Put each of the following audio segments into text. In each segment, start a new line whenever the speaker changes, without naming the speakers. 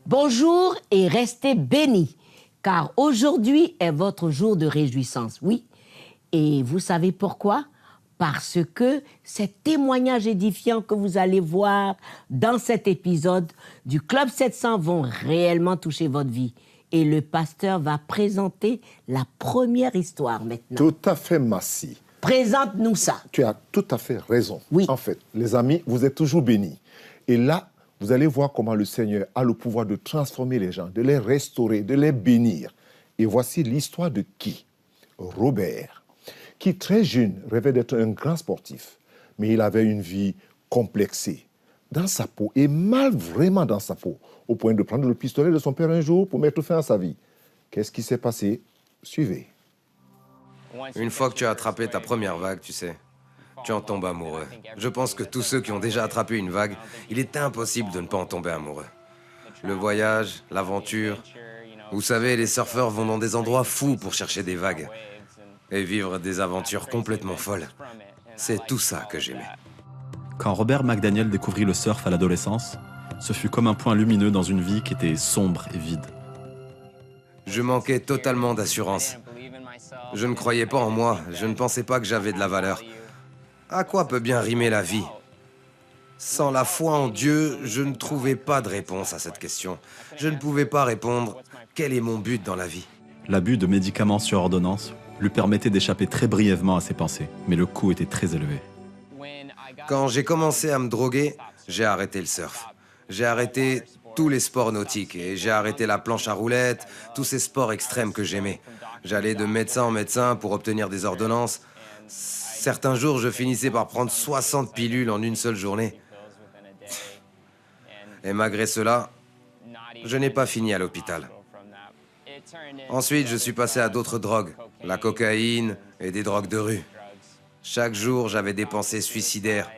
Bonjour et restez bénis, car aujourd'hui est votre jour de réjouissance, oui. Et vous savez pourquoi? Parce que ces témoignages édifiants que vous allez voir dans cet épisode du Club 700 vont réellement toucher votre vie. Et le pasteur va présenter la première histoire maintenant.
Tout à fait, Massi.
Présente-nous ça.
Tu as tout à fait raison.
Oui.
En fait, les amis, vous êtes toujours bénis. Et là, vous allez voir comment le Seigneur a le pouvoir de transformer les gens, de les restaurer, de les bénir. Et voici l'histoire de qui? Robert, qui très jeune rêvait d'être un grand sportif, mais il avait une vie complexée, dans sa peau, et mal vraiment dans sa peau, au point de prendre le pistolet de son père un jour pour mettre fin à sa vie. Qu'est-ce qui s'est passé? Suivez.
Une fois que tu as attrapé ta première vague, tu sais, tu en tombes amoureux. Je pense que tous ceux qui ont déjà attrapé une vague, il est impossible de ne pas en tomber amoureux. Le voyage, l'aventure. Vous savez, les surfeurs vont dans des endroits fous pour chercher des vagues et vivre des aventures complètement folles. C'est tout ça que j'aimais.
Quand Robert McDaniel découvrit le surf à l'adolescence, ce fut comme un point lumineux dans une vie qui était sombre et vide.
Je manquais totalement d'assurance. Je ne croyais pas en moi, je ne pensais pas que j'avais de la valeur. À quoi peut bien rimer la vie? Sans la foi en Dieu, je ne trouvais pas de réponse à cette question. Je ne pouvais pas répondre « Quel est mon but dans la vie ?»
L'abus de médicaments sur ordonnance lui permettait d'échapper très brièvement à ses pensées, mais le coût était très élevé.
Quand j'ai commencé à me droguer, j'ai arrêté le surf. J'ai arrêté tous les sports nautiques et j'ai arrêté la planche à roulettes, tous ces sports extrêmes que j'aimais. J'allais de médecin en médecin pour obtenir des ordonnances. Certains jours, je finissais par prendre 60 pilules en une seule journée. Et malgré cela, je n'ai pas fini à l'hôpital. Ensuite, je suis passé à d'autres drogues, la cocaïne et des drogues de rue. Chaque jour, j'avais des pensées suicidaires.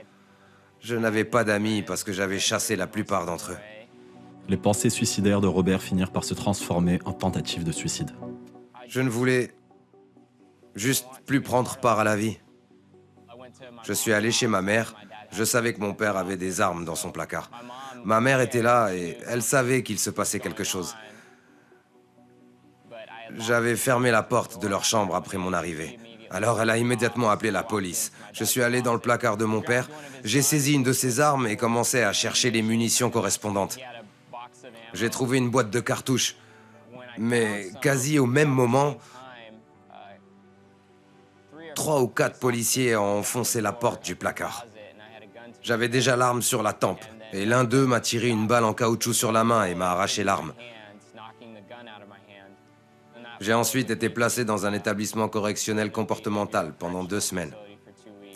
Je n'avais pas d'amis parce que j'avais chassé la plupart d'entre eux.
Les pensées suicidaires de Robert finirent par se transformer en tentative de suicide.
Je ne voulais juste plus prendre part à la vie. Je suis allé chez ma mère. Je savais que mon père avait des armes dans son placard. Ma mère était là et elle savait qu'il se passait quelque chose. J'avais fermé la porte de leur chambre après mon arrivée. Alors elle a immédiatement appelé la police. Je suis allé dans le placard de mon père. J'ai saisi une de ses armes et commencé à chercher les munitions correspondantes. J'ai trouvé une boîte de cartouches. Mais quasi au même moment, 3 ou 4 policiers ont foncé la porte du placard. J'avais déjà l'arme sur la tempe, et l'un d'eux m'a tiré une balle en caoutchouc sur la main et m'a arraché l'arme. J'ai ensuite été placé dans un établissement correctionnel comportemental pendant 2 semaines.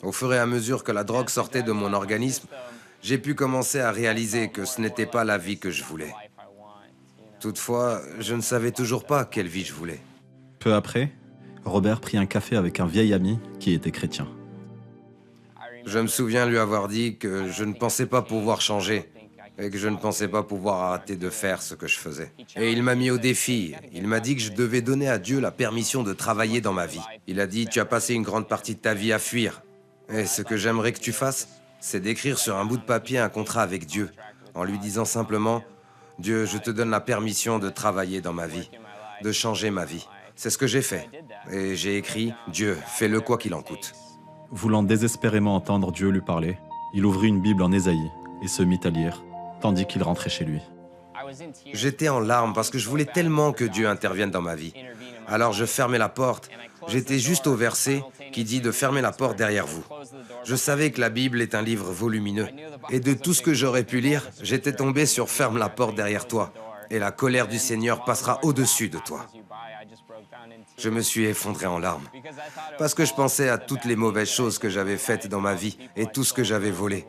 Au fur et à mesure que la drogue sortait de mon organisme, j'ai pu commencer à réaliser que ce n'était pas la vie que je voulais. Toutefois, je ne savais toujours pas quelle vie je voulais.
Peu après, Robert prit un café avec un vieil ami qui était chrétien.
Je me souviens lui avoir dit que je ne pensais pas pouvoir changer et que je ne pensais pas pouvoir arrêter de faire ce que je faisais. Et il m'a mis au défi. Il m'a dit que je devais donner à Dieu la permission de travailler dans ma vie. Il a dit « Tu as passé une grande partie de ta vie à fuir. Et ce que j'aimerais que tu fasses, c'est d'écrire sur un bout de papier un contrat avec Dieu, en lui disant simplement « Dieu, je te donne la permission de travailler dans ma vie, de changer ma vie. » C'est ce que j'ai fait. Et j'ai écrit « Dieu, fais-le quoi qu'il en coûte. »
Voulant désespérément entendre Dieu lui parler, il ouvrit une Bible en Ésaïe et se mit à lire, tandis qu'il rentrait chez lui.
J'étais en larmes parce que je voulais tellement que Dieu intervienne dans ma vie. Alors je fermais la porte. J'étais juste au verset qui dit de fermer la porte derrière vous. Je savais que la Bible est un livre volumineux. Et de tout ce que j'aurais pu lire, j'étais tombé sur « Ferme la porte derrière toi, et la colère du Seigneur passera au-dessus de toi. » Je me suis effondré en larmes, parce que je pensais à toutes les mauvaises choses que j'avais faites dans ma vie et tout ce que j'avais volé.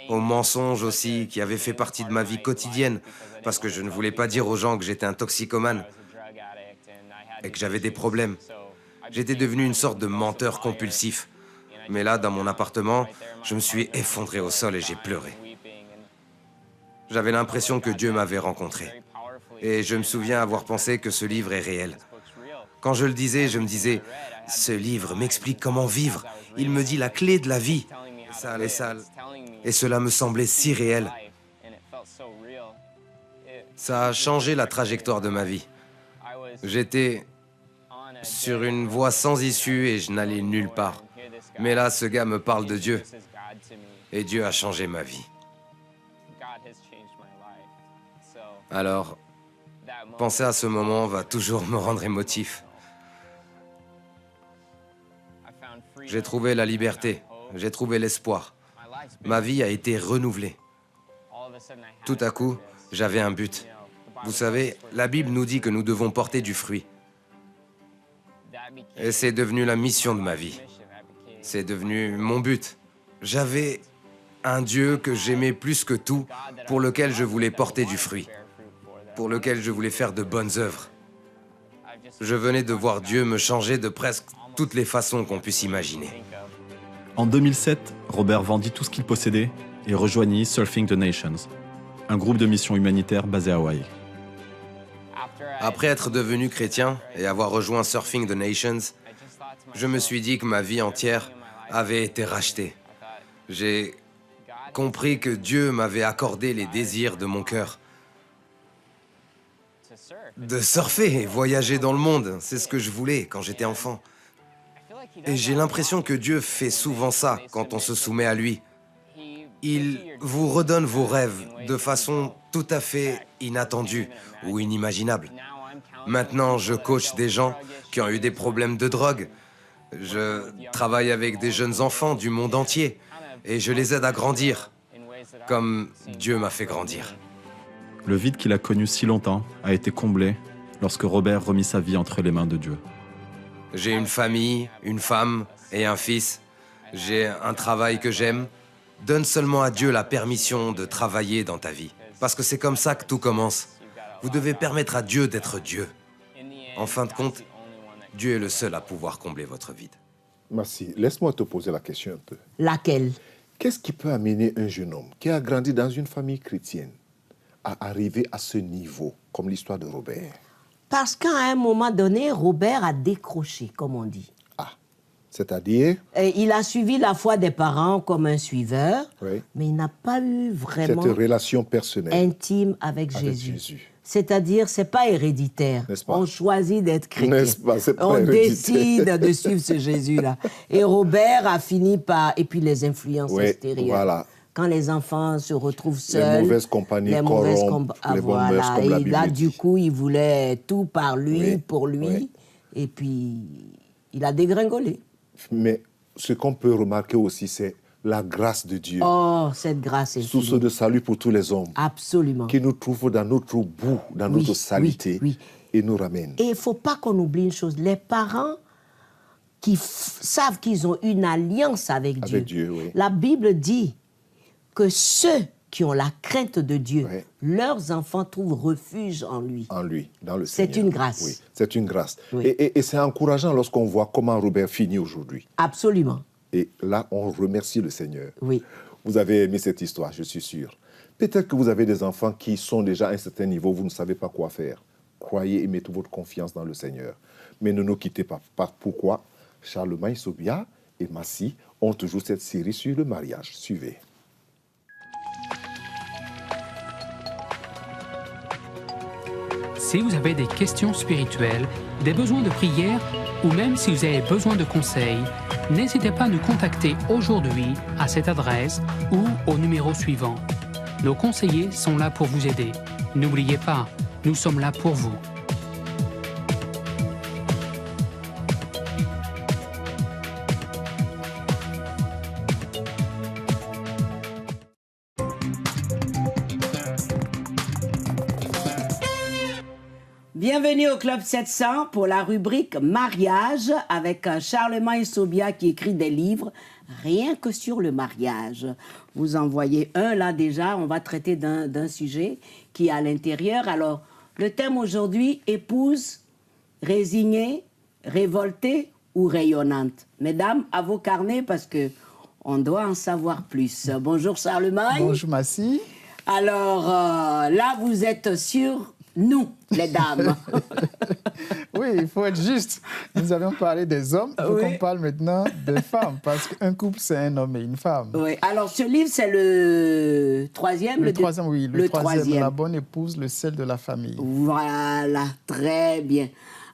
Aux mensonges aussi, qui avaient fait partie de ma vie quotidienne, parce que je ne voulais pas dire aux gens que j'étais un toxicomane et que j'avais des problèmes. J'étais devenu une sorte de menteur compulsif. Mais là, dans mon appartement, je me suis effondré au sol et j'ai pleuré. J'avais l'impression que Dieu m'avait rencontré. Et je me souviens avoir pensé que ce livre est réel. Quand je le disais, je me disais, ce livre m'explique comment vivre. Il me dit la clé de la vie. Et cela me semblait si réel. Ça a changé la trajectoire de ma vie. J'étais sur une voie sans issue et je n'allais nulle part. Mais là, ce gars me parle de Dieu. Et Dieu a changé ma vie. Alors, penser à ce moment va toujours me rendre émotif. J'ai trouvé la liberté, j'ai trouvé l'espoir. Ma vie a été renouvelée. Tout à coup, j'avais un but. Vous savez, la Bible nous dit que nous devons porter du fruit. Et c'est devenu la mission de ma vie. C'est devenu mon but. J'avais un Dieu que j'aimais plus que tout, pour lequel je voulais porter du fruit, pour lequel je voulais faire de bonnes œuvres. Je venais de voir Dieu me changer de presque toutes les façons qu'on puisse imaginer.
En 2007, Robert vendit tout ce qu'il possédait et rejoignit Surfing the Nations, un groupe de mission humanitaire basé à Hawaï.
Après être devenu chrétien et avoir rejoint Surfing the Nations, je me suis dit que ma vie entière avait été rachetée. J'ai compris que Dieu m'avait accordé les désirs de mon cœur. De surfer et voyager dans le monde, c'est ce que je voulais quand j'étais enfant. Et j'ai l'impression que Dieu fait souvent ça quand on se soumet à lui. Il vous redonne vos rêves de façon tout à fait inattendue ou inimaginable. Maintenant, je coach des gens qui ont eu des problèmes de drogue. Je travaille avec des jeunes enfants du monde entier et je les aide à grandir, comme Dieu m'a fait grandir.
Le vide qu'il a connu si longtemps a été comblé lorsque Robert remit sa vie entre les mains de Dieu.
J'ai une famille, une femme et un fils. J'ai un travail que j'aime. Donne seulement à Dieu la permission de travailler dans ta vie. Parce que c'est comme ça que tout commence. Vous devez permettre à Dieu d'être Dieu. En fin de compte, Dieu est le seul à pouvoir combler votre vide.
Merci. Laisse-moi te poser la question un peu.
Laquelle?
Qu'est-ce qui peut amener un jeune homme qui a grandi dans une famille chrétienne à arriver à ce niveau, comme l'histoire de Robert?
Parce qu'à un moment donné, Robert a décroché, comme on dit.
Ah, c'est-à-dire?
Et il a suivi la foi des parents comme un suiveur,
Oui.
mais il n'a pas eu vraiment
Cette relation personnelle
intime avec
avec
Jésus.
Jésus.
C'est-à-dire, c'est pas héréditaire.
N'est-ce pas?
On choisit d'être chrétien.
N'est-ce pas? C'est pas
On
héréditaire.
décide de suivre ce Jésus-là. Et Robert a fini par... Et puis les influences
Oui,
extérieures.
voilà.
Quand les enfants se retrouvent seuls...
Les mauvaises compagnies corrompent les bonnes mœurs, comme la
Et
Bible
là,
dit.
du coup, il voulait tout par lui,
Oui,
pour lui.
oui.
Et puis, il a dégringolé.
Mais ce qu'on peut remarquer aussi, c'est la grâce de Dieu.
Oh, cette grâce infinie.
Source de salut pour tous les hommes.
Absolument.
Qui nous trouve dans notre bout, dans
Oui,
notre saleté,
oui, oui.
et nous ramène.
Et il ne faut pas qu'on oublie une chose. Les parents qui savent qu'ils ont une alliance avec Dieu.
Avec Dieu, oui.
La Bible dit que ceux qui ont la crainte de Dieu,
Oui.
leurs enfants trouvent refuge en lui.
En lui, dans le
C'est
Seigneur.
une grâce.
Oui, c'est une grâce.
Oui.
Et c'est encourageant lorsqu'on voit comment Robert finit aujourd'hui.
Absolument.
Et là, on remercie le Seigneur.
Oui.
Vous avez aimé cette histoire, je suis sûr. Peut-être que vous avez des enfants qui sont déjà à un certain niveau, vous ne savez pas quoi faire. Croyez et mettez votre confiance dans le Seigneur. Mais ne nous quittez pas. Pourquoi? Charlemagne Sobia et Massy ont toujours cette série sur le mariage. Suivez.
Si vous avez des questions spirituelles, des besoins de prière ou même si vous avez besoin de conseils, n'hésitez pas à nous contacter aujourd'hui à cette adresse ou au numéro suivant. Nos conseillers sont là pour vous aider. N'oubliez pas, nous sommes là pour vous.
Bienvenue au Club 700 pour la rubrique mariage avec Charlemagne Sobia qui écrit des livres rien que sur le mariage. Vous en voyez un là déjà, on va traiter d'un sujet qui est à l'intérieur. Alors, le thème aujourd'hui, épouse, résignée, révoltée ou rayonnante. Mesdames, à vos carnets parce que on doit en savoir plus. Bonjour Charlemagne.
Bonjour Massy.
Alors là, vous êtes sur nous, les dames.
Oui, il faut être juste. Nous avions parlé des hommes, il faut qu'on parle maintenant des femmes, parce qu'un couple, c'est un homme et une femme.
Oui. Alors, ce livre, c'est le troisième?
Le troisième, oui. Le troisième, la bonne épouse, le sel de la famille.
Voilà, très bien.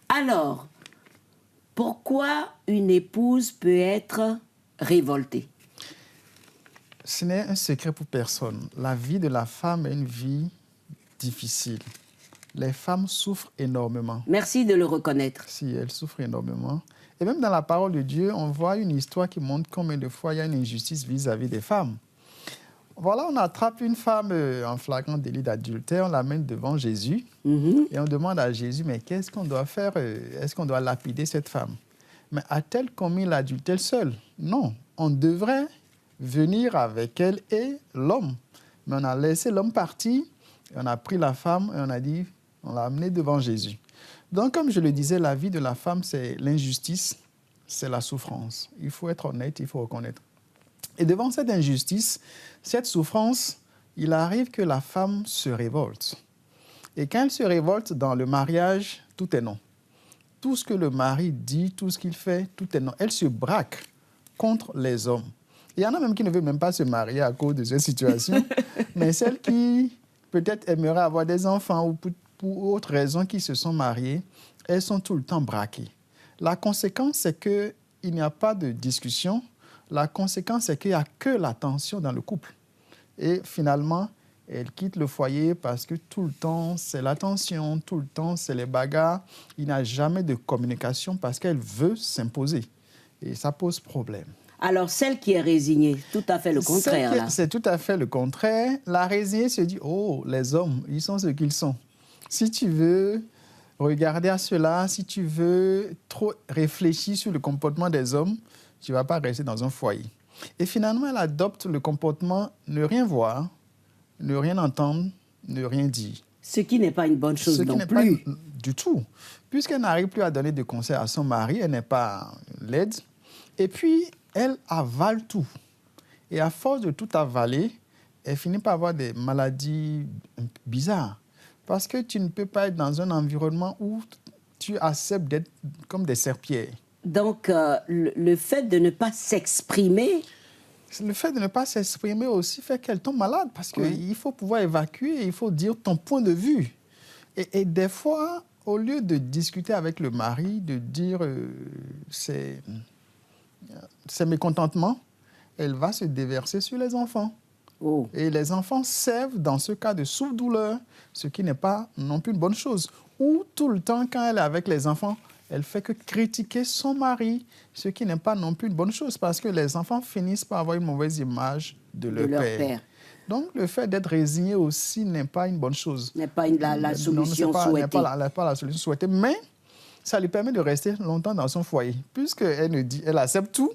Alors, pourquoi une épouse peut être révoltée?
Ce n'est un secret pour personne. La vie de la femme est une vie difficile. Les femmes souffrent énormément.
Merci de le reconnaître.
Si, elles souffrent énormément. Et même dans la parole de Dieu, on voit une histoire qui montre combien de fois il y a une injustice vis-à-vis des femmes. Voilà, on attrape une femme en flagrant délit d'adultère, on l'amène devant Jésus et on demande à Jésus, mais qu'est-ce qu'on doit faire? Est-ce qu'on doit lapider cette femme? Mais a-t-elle commis l'adultère seule? Non, on devrait venir avec elle et l'homme. Mais on a laissé l'homme partir, et on a pris la femme et on l'a amenée devant Jésus. Donc, comme je le disais, la vie de la femme, c'est l'injustice, c'est la souffrance. Il faut être honnête, il faut reconnaître. Et devant cette injustice, cette souffrance, il arrive que la femme se révolte. Et quand elle se révolte dans le mariage, tout est non. Tout ce que le mari dit, tout ce qu'il fait, tout est non. Elle se braque contre les hommes. Il y en a même qui ne veulent même pas se marier à cause de cette situation, mais celles qui peut-être aimeraient avoir des enfants ou pour autres raisons qui se sont mariées, elles sont tout le temps braquées. La conséquence, c'est qu'il n'y a pas de discussion. La conséquence, c'est qu'il n'y a que la tension dans le couple. Et finalement, elle quitte le foyer parce que tout le temps, c'est la tension, tout le temps, c'est les bagarres. Il n'y a jamais de communication parce qu'elle veut s'imposer. Et ça pose problème.
Alors, celle qui est résignée, tout à fait le contraire, là.
C'est tout à fait le contraire. La résignée se dit, oh, les hommes, ils sont ce qu'ils sont. Si tu veux regarder à cela, si tu veux trop réfléchir sur le comportement des hommes, tu ne vas pas rester dans un foyer. Et finalement, elle adopte le comportement ne rien voir, ne rien entendre, ne rien dire.
Ce qui n'est pas une bonne chose non plus.
Ce qui n'est pas du tout. Puisqu'elle n'arrive plus à donner de conseils à son mari, elle n'est pas laide. Et puis, elle avale tout. Et à force de tout avaler, elle finit par avoir des maladies bizarres. Parce que tu ne peux pas être dans un environnement où tu acceptes d'être comme des serpillères.
Donc, le fait de ne pas s'exprimer...
Le fait de ne pas s'exprimer aussi fait qu'elle tombe malade parce qu'il faut pouvoir évacuer, il faut dire ton point de vue. Et des fois, au lieu de discuter avec le mari, de dire ses mécontentements, elle va se déverser sur les enfants. Oh. Et les enfants servent dans ce cas de souffre-douleur, ce qui n'est pas non plus une bonne chose. Ou tout le temps, quand elle est avec les enfants, elle fait que critiquer son mari, ce qui n'est pas non plus une bonne chose parce que les enfants finissent par avoir une mauvaise image de leur père. Donc, le fait d'être résigné aussi n'est pas une bonne chose.
N'est pas la solution souhaitée.
N'est pas la solution souhaitée, mais ça lui permet de rester longtemps dans son foyer. Puisqu'elle accepte tout,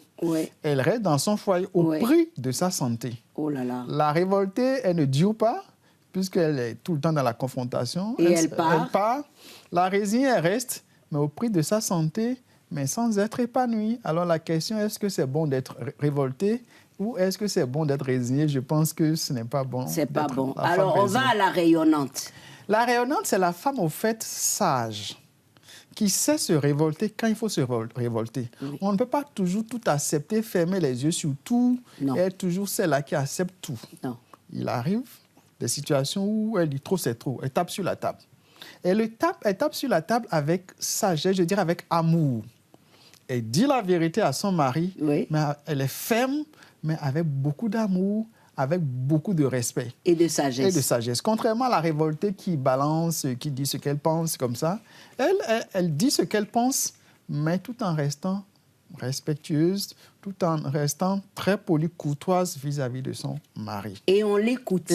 elle reste dans son foyer au prix de sa santé.
Oh là là.
La révoltée, elle ne dure pas, puisqu'elle est tout le temps dans la confrontation.
Et elle part.
La résignée, elle reste, mais au prix de sa santé, mais sans être épanouie. Alors la question, est-ce que c'est bon d'être révolté ou est-ce que c'est bon d'être résigné? Je pense que ce n'est pas bon.
C'est pas bon. Alors on va à la rayonnante.
La rayonnante, c'est la femme au fait sage, qui sait se révolter quand il faut se révolter. Oui. On ne peut pas toujours tout accepter, fermer les yeux sur tout, et être toujours celle-là qui accepte tout.
Non.
Il arrive des situations où elle dit trop, c'est trop. Elle tape sur la table. Elle tape sur la table avec sagesse, je dirais avec amour. Elle dit la vérité à son mari, mais elle est ferme, mais avec beaucoup d'amour, avec beaucoup de respect.
Et de sagesse.
Contrairement à la révoltée qui balance, qui dit ce qu'elle pense, comme ça, elle dit ce qu'elle pense, mais tout en restant respectueuse, tout en restant très polie, courtoise vis-à-vis de son mari.
Et on l'écoute.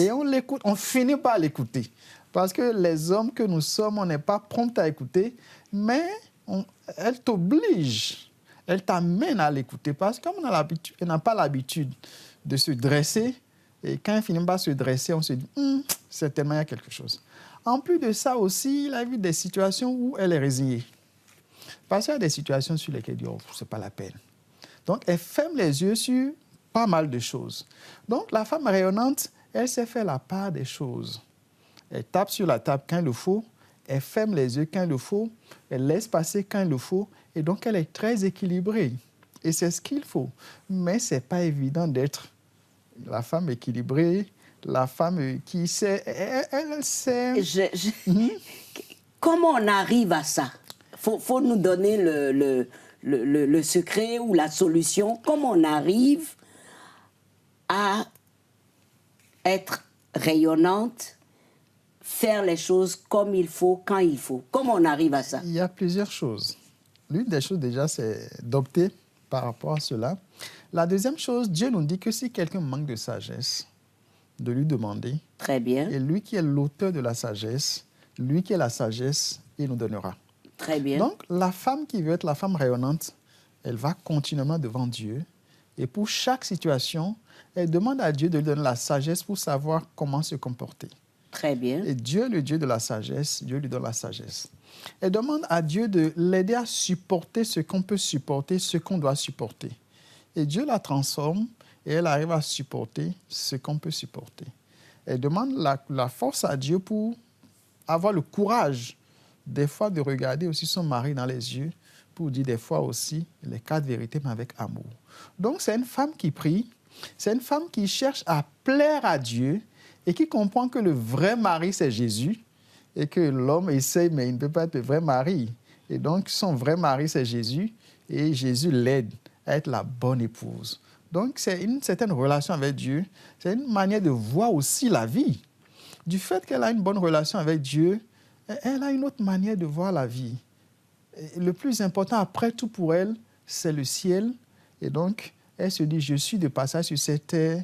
On finit par l'écouter. Parce que les hommes que nous sommes, on n'est pas prompts à écouter, mais elle t'oblige, elle t'amène à l'écouter. Parce que comme elle n'a pas l'habitude de se dresser, et quand elle finit par se dresser, on se dit, certainement il y a quelque chose. En plus de ça aussi, il a eu des situations où elle est résignée. Parce qu'il y a des situations sur lesquelles elle dit, oh, c'est pas la peine. Donc, elle ferme les yeux sur pas mal de choses. Donc, la femme rayonnante, elle sait faire la part des choses. Elle tape sur la table quand il le faut, elle ferme les yeux quand il le faut, elle laisse passer quand il le faut, et donc elle est très équilibrée. Et c'est ce qu'il faut. Mais ce n'est pas évident d'être la femme équilibrée, la femme qui sait... Elle sait...
Comment on arrive à ça? Faut nous donner le secret ou la solution. Comment on arrive à être rayonnante, faire les choses comme il faut, quand il faut? Comment on arrive à ça?
Il y a plusieurs choses. L'une des choses déjà, c'est d'opter par rapport à cela. La deuxième chose, Dieu nous dit que si quelqu'un manque de sagesse, de lui demander.
Très bien.
Et lui qui est l'auteur de la sagesse, lui qui est la sagesse, il nous donnera.
Très bien.
Donc, la femme qui veut être la femme rayonnante, elle va continuellement devant Dieu. Et pour chaque situation, elle demande à Dieu de lui donner la sagesse pour savoir comment se comporter.
Très bien.
Et Dieu, le Dieu de la sagesse, Dieu lui donne la sagesse. Elle demande à Dieu de l'aider à supporter ce qu'on peut supporter, ce qu'on doit supporter. Et Dieu la transforme et elle arrive à supporter ce qu'on peut supporter. Elle demande la force à Dieu pour avoir le courage, des fois, de regarder aussi son mari dans les yeux, pour dire des fois aussi les quatre vérités, mais avec amour. Donc, c'est une femme qui prie, c'est une femme qui cherche à plaire à Dieu et qui comprend que le vrai mari, c'est Jésus, et que l'homme essaie, mais il ne peut pas être le vrai mari. Et donc, son vrai mari, c'est Jésus, et Jésus l'aide à être la bonne épouse. Donc, c'est une certaine relation avec Dieu, c'est une manière de voir aussi la vie. Du fait qu'elle a une bonne relation avec Dieu, elle a une autre manière de voir la vie. Et le plus important, après tout pour elle, c'est le ciel. Et donc, elle se dit, je suis de passage sur cette terre,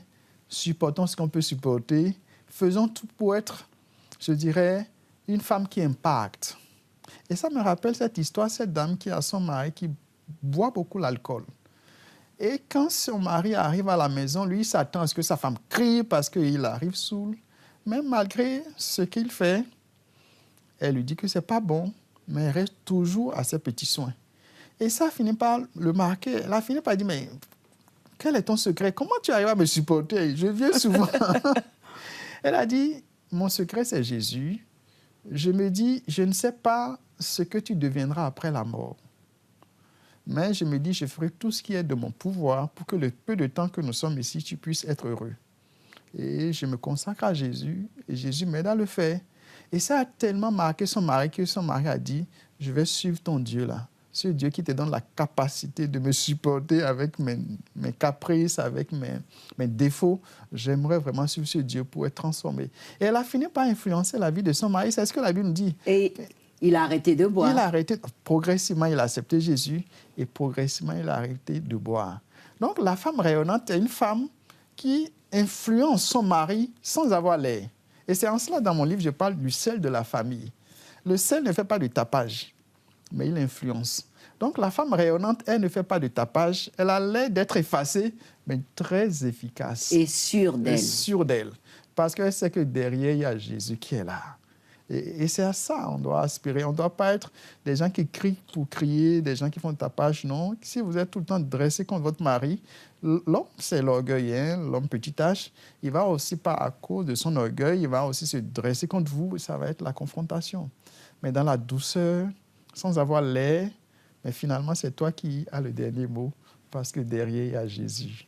supportons ce qu'on peut supporter, faisons tout pour être, je dirais, une femme qui impacte. Et ça me rappelle cette histoire, cette dame qui a son mari qui boit beaucoup l'alcool. Et quand son mari arrive à la maison, lui, il s'attend à ce que sa femme crie parce qu'il arrive saoul. Mais malgré ce qu'il fait, elle lui dit que ce n'est pas bon, mais elle reste toujours à ses petits soins. Et ça finit par le marquer. Elle a fini par dire, mais quel est ton secret? Comment tu arrives à me supporter? Je viens souvent. Elle a dit, mon secret, c'est Jésus. Je me dis, je ne sais pas ce que tu deviendras après la mort. Mais je me dis, je ferai tout ce qui est de mon pouvoir pour que le peu de temps que nous sommes ici, tu puisses être heureux. Et je me consacre à Jésus et Jésus m'aide à le faire. Et ça a tellement marqué son mari que son mari a dit, je vais suivre ton Dieu là. Ce Dieu qui te donne la capacité de me supporter avec mes caprices, avec mes défauts. J'aimerais vraiment suivre ce Dieu pour être transformé. Et elle a fini par influencer la vie de son mari. C'est ce que la Bible nous dit.
Et il a arrêté de boire.
Il a arrêté. Progressivement, il a accepté Jésus et progressivement, il a arrêté de boire. Donc, la femme rayonnante est une femme qui influence son mari sans avoir l'air. Et c'est en cela, dans mon livre, je parle du sel de la famille. Le sel ne fait pas de tapage, mais il influence. Donc, la femme rayonnante, elle ne fait pas de tapage. Elle a l'air d'être effacée, mais très efficace.
Et sûre d'elle.
Et sûre d'elle. Parce qu'elle sait que derrière, il y a Jésus qui est là. Et c'est à ça qu'on doit aspirer. On ne doit pas être des gens qui crient pour crier, des gens qui font le tapage. Non. Si vous êtes tout le temps dressé contre votre mari, l'homme, c'est l'orgueil, hein? L'homme petit H, il va aussi, pas à cause de son orgueil, il va aussi se dresser contre vous et ça va être la confrontation. Mais dans la douceur, sans avoir l'air, mais finalement, c'est toi qui as le dernier mot parce que derrière, il y a Jésus.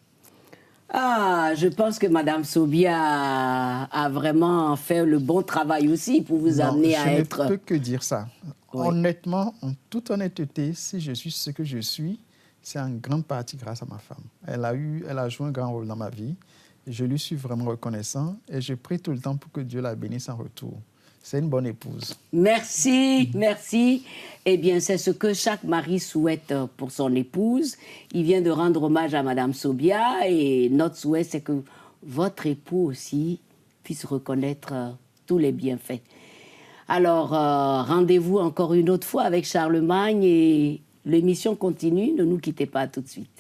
Ah, je pense que Mme Sobia a vraiment fait le bon travail aussi pour vous amener à être...
Je ne peux que dire ça.
Oui.
Honnêtement, en toute honnêteté, si je suis ce que je suis, c'est en grande partie grâce à ma femme. Elle a joué un grand rôle dans ma vie. Je lui suis vraiment reconnaissant et je prie tout le temps pour que Dieu la bénisse en retour. C'est une bonne épouse.
Merci, merci. Eh bien, c'est ce que chaque mari souhaite pour son épouse. Il vient de rendre hommage à Mme Sobia et notre souhait, c'est que votre époux aussi puisse reconnaître tous les bienfaits. Alors, rendez-vous encore une autre fois avec Charlemagne et l'émission continue. Ne nous quittez pas tout de suite.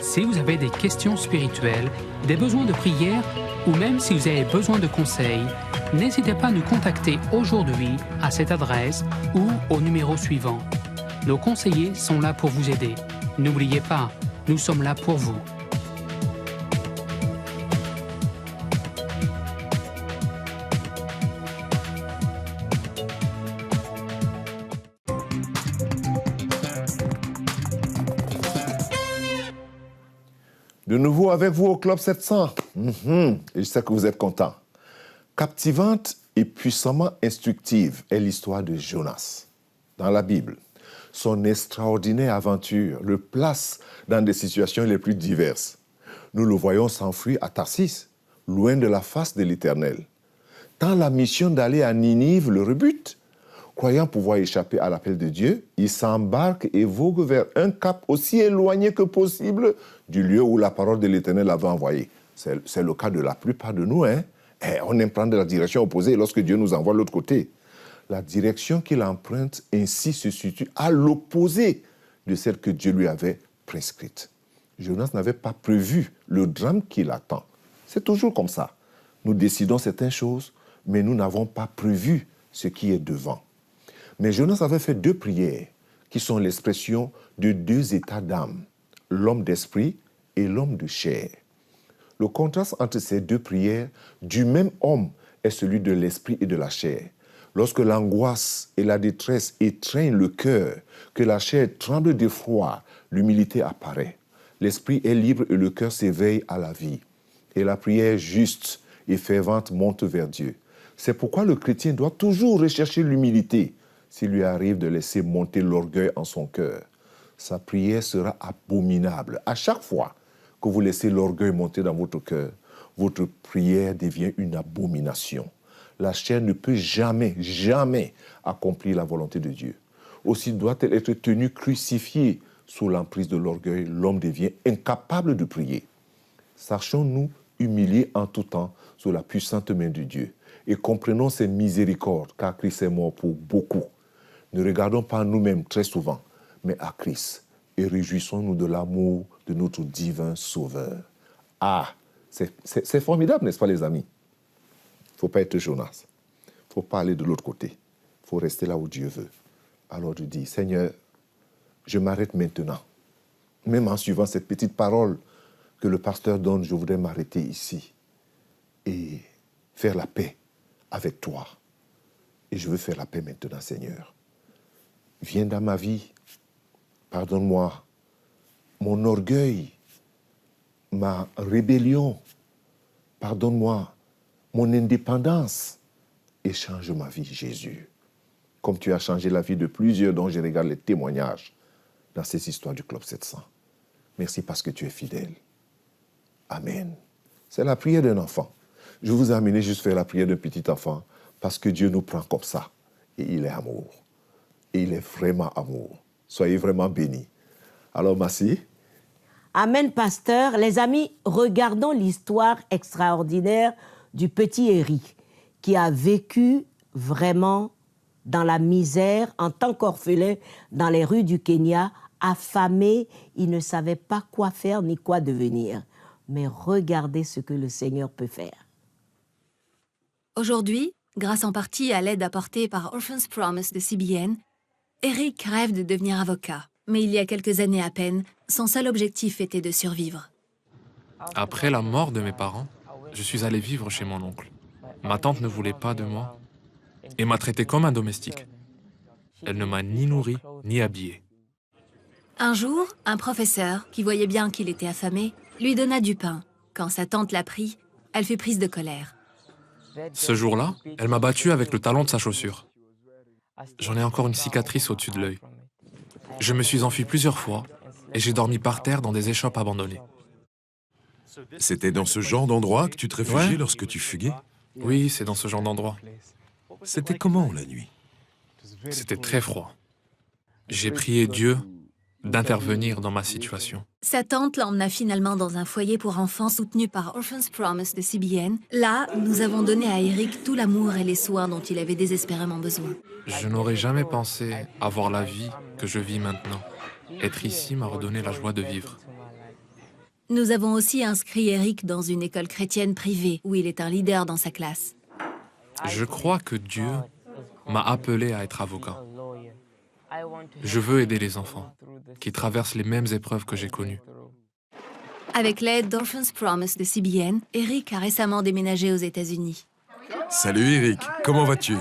Si vous avez des questions spirituelles, des besoins de prière ou même si vous avez besoin de conseils, n'hésitez pas à nous contacter aujourd'hui à cette adresse ou au numéro suivant. Nos conseillers sont là pour vous aider. N'oubliez pas, nous sommes là pour vous.
De nouveau avec vous au Club 700. Et je sais que vous êtes contents. Captivante et puissamment instructive est l'histoire de Jonas. Dans la Bible, son extraordinaire aventure le place dans des situations les plus diverses. Nous le voyons s'enfuir à Tarsis, loin de la face de l'Éternel. Tant la mission d'aller à Ninive le rebute. Croyant pouvoir échapper à l'appel de Dieu, il s'embarque et vogue vers un cap aussi éloigné que possible du lieu où la parole de l'Éternel l'avait envoyé. C'est le cas de la plupart de nous. On aime prendre la direction opposée lorsque Dieu nous envoie de l'autre côté. La direction qu'il emprunte ainsi se situe à l'opposé de celle que Dieu lui avait prescrite. Jonas n'avait pas prévu le drame qui l'attend. C'est toujours comme ça. Nous décidons certaines choses, mais nous n'avons pas prévu ce qui est devant. Mais Jonas avait fait 2 prières qui sont l'expression de 2 états d'âme, l'homme d'esprit et l'homme de chair. Le contraste entre ces 2 prières du même homme est celui de l'esprit et de la chair. Lorsque l'angoisse et la détresse étreignent le cœur, que la chair tremble d'effroi, l'humilité apparaît. L'esprit est libre et le cœur s'éveille à la vie. Et la prière juste et fervente monte vers Dieu. C'est pourquoi le chrétien doit toujours rechercher l'humilité s'il lui arrive de laisser monter l'orgueil en son cœur. Sa prière sera abominable. À chaque fois que vous laissez l'orgueil monter dans votre cœur, votre prière devient une abomination. La chair ne peut jamais, jamais accomplir la volonté de Dieu. Aussi doit-elle être tenue crucifiée sous l'emprise de l'orgueil. L'homme devient incapable de prier. Sachons-nous humilier en tout temps sous la puissante main de Dieu et comprenons ses miséricordes, car Christ est mort pour beaucoup. Ne regardons pas nous-mêmes très souvent, mais à Christ et réjouissons-nous de l'amour de notre divin Sauveur. Ah, c'est formidable, n'est-ce pas les amis? Il ne faut pas être Jonas. Il ne faut pas aller de l'autre côté. Il faut rester là où Dieu veut. Alors je dis, Seigneur, je m'arrête maintenant. Même en suivant cette petite parole que le pasteur donne, je voudrais m'arrêter ici et faire la paix avec toi. Et je veux faire la paix maintenant, Seigneur. Viens dans ma vie. Pardonne-moi mon orgueil, ma rébellion. Pardonne-moi mon indépendance et change ma vie, Jésus. Comme tu as changé la vie de plusieurs dont je regarde les témoignages dans ces histoires du Club 700. Merci parce que tu es fidèle. Amen. C'est la prière d'un enfant. Je vous ai amené juste faire la prière d'un petit enfant parce que Dieu nous prend comme ça. Et il est amour. Et il est vraiment amour. Soyez vraiment bénis. Alors, merci.
Amen, pasteur. Les amis, regardons l'histoire extraordinaire du petit Eric qui a vécu vraiment dans la misère en tant qu'orphelin dans les rues du Kenya, affamé. Il ne savait pas quoi faire ni quoi devenir. Mais regardez ce que le Seigneur peut faire.
Aujourd'hui, grâce en partie à l'aide apportée par Orphan's Promise de CBN, Eric rêve de devenir avocat. Mais il y a quelques années à peine, son seul objectif était de survivre.
Après la mort de mes parents, je suis allé vivre chez mon oncle. Ma tante ne voulait pas de moi et m'a traité comme un domestique. Elle ne m'a ni nourri ni habillé.
Un jour, un professeur, qui voyait bien qu'il était affamé, lui donna du pain. Quand sa tante l'a pris, elle fut prise de colère.
Ce jour-là, elle m'a battu avec le talon de sa chaussure. J'en ai encore une cicatrice au-dessus de l'œil. Je me suis enfui plusieurs fois et j'ai dormi par terre dans des échoppes abandonnées.
C'était dans ce genre d'endroit que tu te réfugiais lorsque tu fuguais?
Oui, c'est dans ce genre d'endroit.
C'était comment la nuit?
C'était très froid. J'ai prié Dieu d'intervenir dans ma situation.
Sa tante l'emmena finalement dans un foyer pour enfants soutenu par Orphan's Promise de CBN. Là, nous avons donné à Eric tout l'amour et les soins dont il avait désespérément besoin.
Je n'aurais jamais pensé avoir la vie que je vis maintenant. Être ici m'a redonné la joie de vivre.
Nous avons aussi inscrit Eric dans une école chrétienne privée où il est un leader dans sa classe.
Je crois que Dieu m'a appelé à être avocat. Je veux aider les enfants qui traversent les mêmes épreuves que j'ai connues.
Avec l'aide d'Orphan's Promise de CBN, Eric a récemment déménagé aux États-Unis.
Salut Eric, comment vas-tu?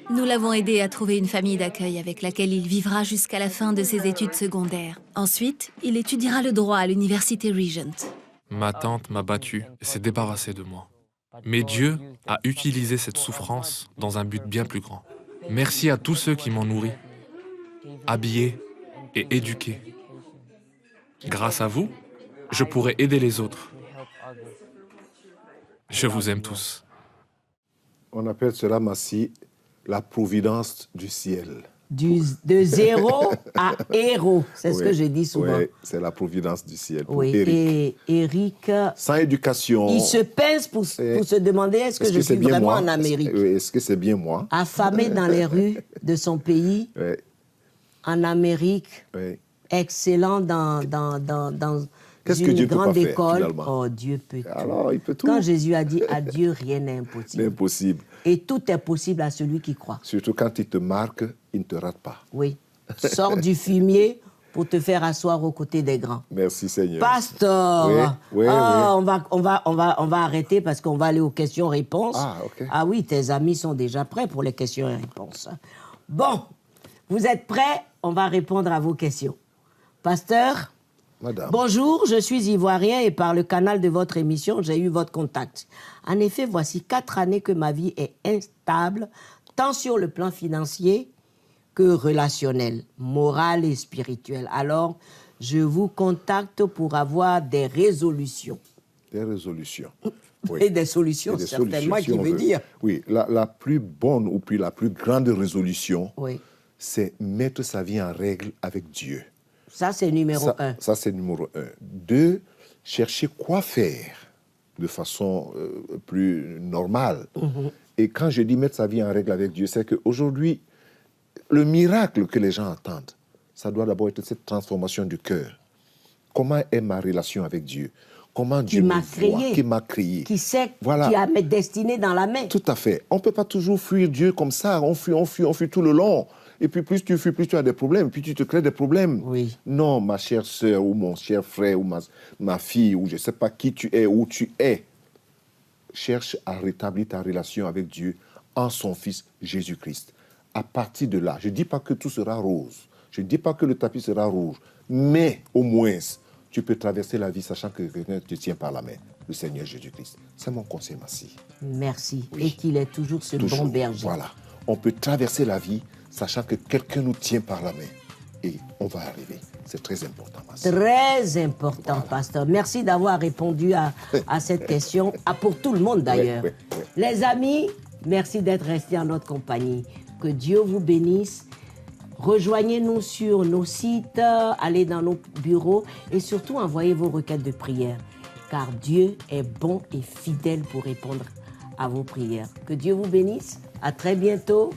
Nous l'avons aidé à trouver une famille d'accueil avec laquelle il vivra jusqu'à la fin de ses études secondaires. Ensuite, il étudiera le droit à l'université Regent.
Ma tante m'a battu et s'est débarrassée de moi. Mais Dieu a utilisé cette souffrance dans un but bien plus grand. Merci à tous ceux qui m'ont nourri, habillé et éduqué. Grâce à vous, je pourrai aider les autres. Je vous aime tous.
On appelle cela, Massi, la providence du ciel.
De zéro à héros, c'est ce que je dis souvent.
Oui, c'est la providence du ciel pour
Oui,
Eric.
et Eric,
Sans éducation...
il se pince pour se demander est-ce que je suis
bien
vraiment
moi?
en Amérique.
Est-ce que c'est bien moi?
Affamé dans les rues de son pays,
Oui,
en Amérique,
oui.
excellent dans
Qu'est-ce que
une
Dieu peut
grande
pas faire,
école.
finalement?
Oh, Dieu peut tout.
Alors, il peut tout.
Quand Jésus a dit à Dieu, rien n'est
C'est
impossible.
impossible.
Et tout est possible à celui qui croit.
Surtout quand il te marque, il ne te rate pas.
Oui. Sors du fumier pour te faire asseoir aux côtés des grands.
Merci Seigneur.
Pasteur,
Oui.
On va arrêter parce qu'on va aller aux questions-réponses.
Ah, ok.
Ah oui, tes amis sont déjà prêts pour les questions et réponses. Bon, vous êtes prêts? On va répondre à vos questions. Pasteur,
Madame.
bonjour, je suis ivoirien et par le canal de votre émission, j'ai eu votre contact. En effet, voici 4 années que ma vie est instable, tant sur le plan financier que relationnel, moral et spirituel. Alors, je vous contacte pour avoir des résolutions.
Des résolutions.
Et des solutions,
Et des
certainement,
solutions,
qui
si on
veut dire.
Oui, la plus bonne ou puis la plus grande résolution,
Oui,
c'est mettre sa vie en règle avec Dieu.
ça c'est numéro 1.
Ça, c'est numéro 1. 2, chercher quoi faire de façon plus normale. Et quand je dis mettre sa vie en règle avec Dieu, c'est qu'aujourd'hui, le miracle que les gens attendent, ça doit d'abord être cette transformation du cœur. Comment est ma relation avec Dieu? Comment Dieu me voit, qui m'a créé,
qui sait,
voilà.
qui a mes destinées dans la main.
Tout à fait. On ne peut pas toujours fuir Dieu comme ça. On fuit tout le long. Et puis plus tu fuis, plus tu as des problèmes. Puis tu te crées des problèmes.
Oui.
Non, ma chère sœur ou mon cher frère ou ma fille ou je ne sais pas qui tu es, où tu es. Cherche à rétablir ta relation avec Dieu en son Fils Jésus-Christ. À partir de là, je ne dis pas que tout sera rose. Je ne dis pas que le tapis sera rouge. Mais au moins, tu peux traverser la vie sachant que quelqu'un te tient par la main, le Seigneur Jésus-Christ. C'est mon conseil, Massi.
Merci.
Oui.
Et qu'il est toujours ce
Toujours.
bon berger.
Voilà. On peut traverser la vie sachant que quelqu'un nous tient par la main. Et on va arriver. C'est très important, Massi.
Très important,
Voilà.
pasteur. Merci d'avoir répondu à cette question, pour tout le monde d'ailleurs.
Oui.
Les amis, merci d'être restés en notre compagnie. Que Dieu vous bénisse. Rejoignez-nous sur nos sites, allez dans nos bureaux et surtout envoyez vos requêtes de prière. Car Dieu est bon et fidèle pour répondre à vos prières. Que Dieu vous bénisse. À très bientôt.